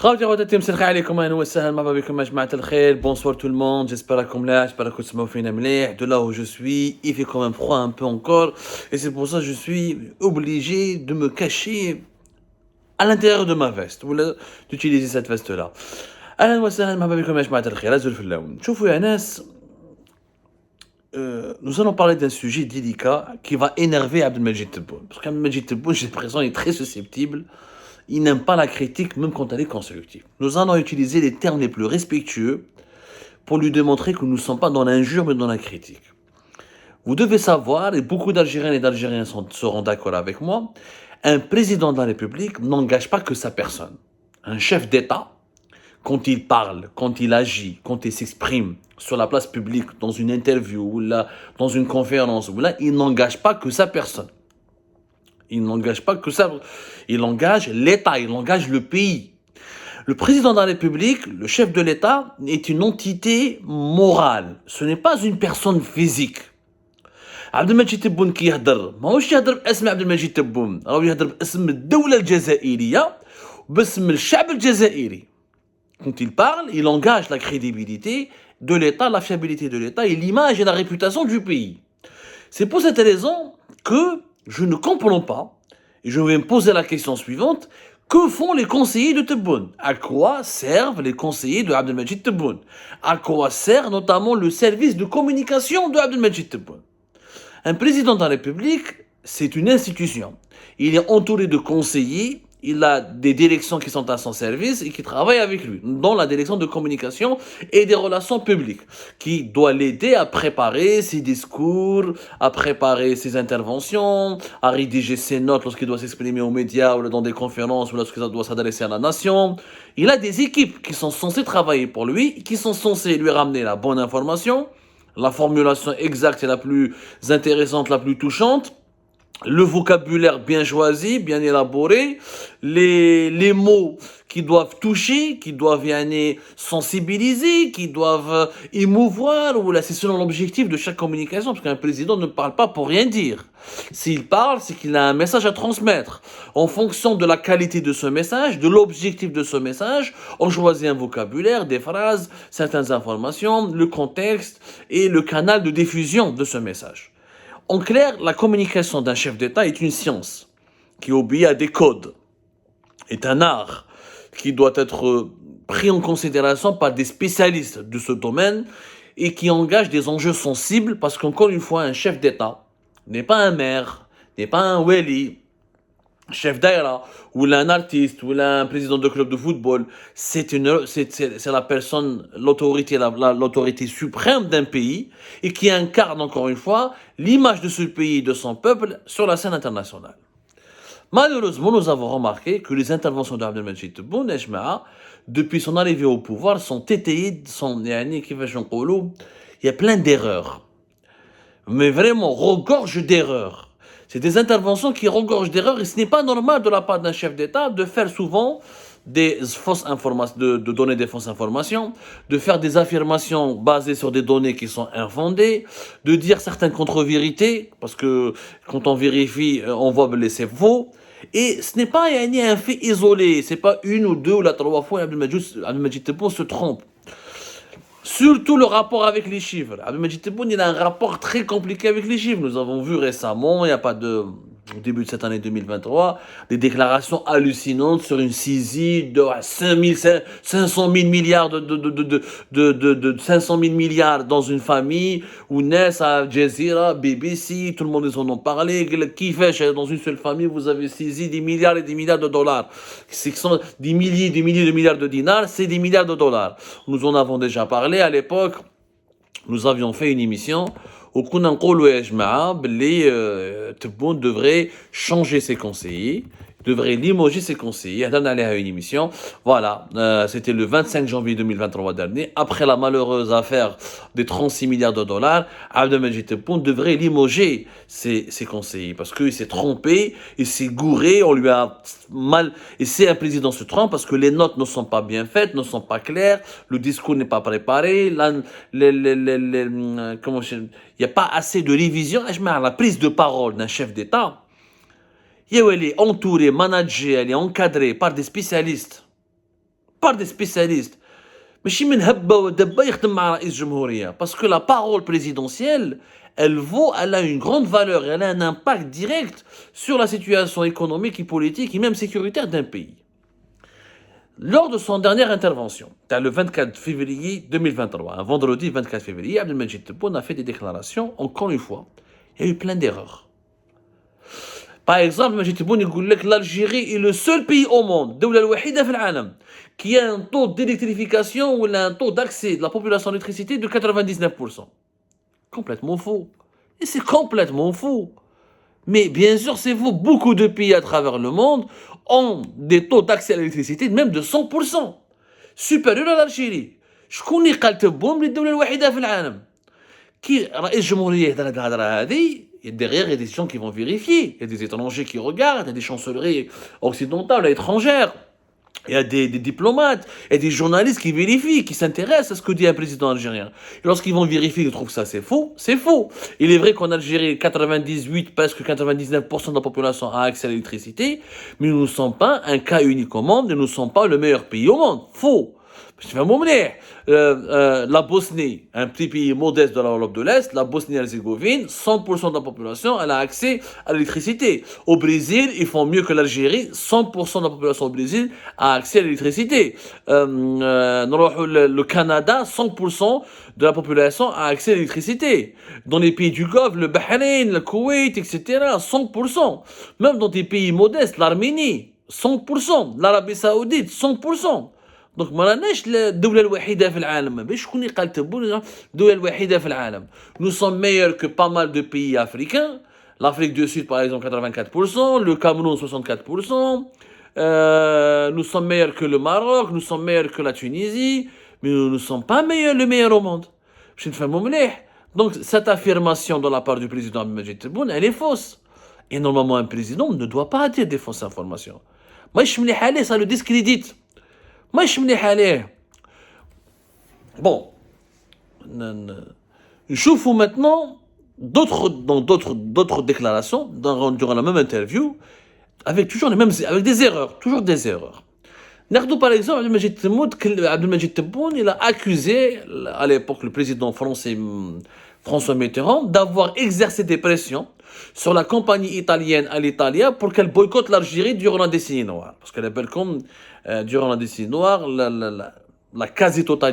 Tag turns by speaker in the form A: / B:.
A: خواتي خواتاتي مساء الخير عليكم، اهلا وسهلا مرحبا بكم يا جماعة الخير. Bonsoir tout le monde, j'espère راكم ملاح, j'espère راكم تسمعوا فينا مليح. De là où je suis, il fait quand même froid un peu encore, et c'est pour ça que je suis obligé de me cacher à l'intérieur de ma veste, ou d'utiliser cette veste-là. اهلا وسهلا مرحبا بكم يا جماعة الخير. أزول في اللون. شوفوا يا ناس, nous allons parler d'un sujet délicat qui va énerver Abdelmajid Tebboune. Parce qu'Abdelmajid Tebboune, j'ai l'impression, il est très susceptible. Il n'aime pas la critique, même quand elle est constructive. Nous allons utiliser les termes les plus respectueux pour lui démontrer que nous ne sommes pas dans l'injure, mais dans la critique. Vous devez savoir, et beaucoup d'Algériens et d'Algériens seront d'accord avec moi, un président de la République n'engage pas que sa personne. Un chef d'État, quand il parle, quand il agit, quand il s'exprime sur la place publique, dans une interview, ou là, dans une conférence, ou là, il n'engage pas que sa personne. Il n'engage pas que ça. Il engage l'État, il engage le pays. Le président de la République, le chef de l'État, est une entité morale. Ce n'est pas une personne physique. Abdelmajid Tebboune qui يهدر ماهوش يهدر باسم عبدالمجيد تبون, راهو يهدر باسم الدولة الجزائرية وباسم الشعب الجزائري. Quand il parle, il engage la crédibilité de l'État, la fiabilité de l'État et l'image et la réputation du pays. C'est pour cette raison que je ne comprends pas, et je vais me poser la question suivante, que font les conseillers de Tebboune? À quoi servent les conseillers de Abdelmajid Tebboune? À quoi sert notamment le service de communication de Abdelmajid Tebboune? Un président de la République, c'est une institution. Il est entouré de conseillers, il a des directions qui sont à son service et qui travaillent avec lui, dont la direction de communication et des relations publiques, qui doit l'aider à préparer ses discours, à préparer ses interventions, à rédiger ses notes lorsqu'il doit s'exprimer aux médias ou dans des conférences ou lorsqu'il doit s'adresser à la nation. Il a des équipes qui sont censées travailler pour lui, qui sont censées lui ramener la bonne information, la formulation exacte et la plus intéressante, la plus touchante, le vocabulaire bien choisi, bien élaboré, les mots qui doivent toucher, qui doivent sensibiliser, qui doivent émouvoir, ou là c'est selon l'objectif de chaque communication, parce qu'un président ne parle pas pour rien dire. S'il parle, c'est qu'il a un message à transmettre. En fonction de la qualité de ce message, de l'objectif de ce message, on choisit un vocabulaire, des phrases, certaines informations, le contexte et le canal de diffusion de ce message. En clair, la communication d'un chef d'État est une science qui obéit à des codes, est un art qui doit être pris en considération par des spécialistes de ce domaine et qui engage des enjeux sensibles parce qu'encore une fois, un chef d'État n'est pas un maire, n'est pas un wali, chef d'aïra, ou un artiste, ou un président de club de football. C'est la personne, l'autorité suprême d'un pays et qui incarne encore une fois l'image de ce pays et de son peuple sur la scène internationale. Malheureusement, nous avons remarqué que les interventions d'Abdelmajid Tebboune, depuis son arrivée au pouvoir, sont étayées, il y a plein d'erreurs. Mais vraiment, regorge d'erreurs. C'est des interventions qui regorgent d'erreurs et ce n'est pas normal de la part d'un chef d'État de faire souvent des fausses informations, de donner des fausses informations, de faire des affirmations basées sur des données qui sont infondées, de dire certaines contre-vérités, parce que quand on vérifie, on voit que c'est faux. Et ce n'est pas un fait isolé, c'est pas une ou deux ou la trois fois Abdelmajid Tebboune se trompe. Surtout le rapport avec les chiffres. Abdelmajid Tebboune, il a un rapport très compliqué avec les chiffres. Nous avons vu récemment, au début de cette année 2023, des déclarations hallucinantes sur une saisie de 500 000 milliards de 500 000 milliards dans une famille, où naissent à Al Jazeera, BBC, tout le monde en a parlé. Qui fait dans une seule famille, vous avez saisi des milliards et des milliards de dollars. Ce sont des milliers de milliards de dinars, c'est des milliards de dollars. Nous en avons déjà parlé à l'époque. Nous avions fait une émission où كنا نقولوا يا جماعة باللي Tebboune devrait changer ses conseillers, devrait limoger ses conseillers. On a une émission. Voilà, c'était le 25 janvier 2023 dernier, après la malheureuse affaire des 36 milliards de dollars. Abdelmajid Tebboune devrait limoger ses conseillers parce qu'il s'est trompé, il s'est gouré, on lui a mal. Et c'est un président se trompe parce que les notes ne sont pas bien faites, ne sont pas claires, le discours n'est pas préparé, il n'y a pas assez de révision. La prise de parole d'un chef d'État, elle est entourée, managée, elle est encadrée par des spécialistes par des spécialistes. ماشي من هبة ودبة يخدم مع رئيس جمهورية. Parce que la parole présidentielle, elle a une grande valeur, elle a un impact direct sur la situation économique et politique et même sécuritaire d'un pays. Lors de son dernière intervention, le 24 février 2023, un vendredi 24 février, Abdelmajid Tebboune a fait des déclarations, encore une fois, il y a eu plein d'erreurs. Par exemple, Majid Tebboune il dit que l'Algérie est le seul pays au monde, qui a un taux d'électrification ou un taux d'accès de la population à l'électricité de 99%. Complètement faux. Et c'est complètement faux. Mais bien sûr, c'est faux. Beaucoup de pays à travers le monde ont des taux d'accès à l'électricité même de 100%. Supérieur à l'Algérie. شكون اللي قال تبون الدولة الوحيدة في العالم؟ كي رئيس الجمهورية يهضر هاد الهضرة هادي derrière, il y a des gens qui vont vérifier. Il y a des étrangers qui regardent, il y a des chancelleries occidentales, étrangères. Il y a des diplomates, il y a des journalistes qui vérifient, qui s'intéressent à ce que dit un président algérien. Et lorsqu'ils vont vérifier, ils trouvent que ça c'est faux, c'est faux. Il est vrai qu'en Algérie, 98, presque 99% de la population a accès à l'électricité, mais nous ne sommes pas un cas unique au monde, nous ne sommes pas le meilleur pays au monde. Faux. La Bosnie, un petit pays modeste de l'Europe de l'Est, la Bosnie-Herzégovine, 100% de la population, elle a accès à l'électricité. Au Brésil, ils font mieux que l'Algérie, 100% de la population au Brésil a accès à l'électricité. Le Canada, 100% de la population a accès à l'électricité. Dans les pays du Golfe, le Bahreïn, le Koweït, etc., 100%. Même dans des pays modestes, l'Arménie, 100%. L'Arabie Saoudite, 100%. Donc ما راناش الدولة الوحيدة في العالم باش شكون اللي قال تبون الدولة الوحيدة في العالم. Nous sommes meilleurs que pas mal de pays africains. L'Afrique du Sud par exemple 84%, le Cameroun 64%. Nous sommes meilleurs que le Maroc, nous sommes meilleurs que la Tunisie, mais nous ne sommes pas meilleurs, le meilleur au monde. باش نفهموا مليح. Donc cette affirmation de la part du président Abdelmajid Tebboune, elle est fausse. Et normalement un président ne doit pas dire des fausses informations. ماهيش مليح عليه, ça le discrédite. ماهيش مليح عليه. Bon, نشوفوا maintenant d'autres déclarations durant la même interview avec des erreurs, toujours des erreurs. ناخذوا par exemple Abdelmajid Tebboune, il a accusé à l'époque le président français François Mitterrand d'avoir exercé des pressions sur la compagnie italienne Alitalia pour qu'elle boycotte l'Algérie durant la décennie noire. Parce qu'elle appelle comme durant la décennie noire la quasi-totalité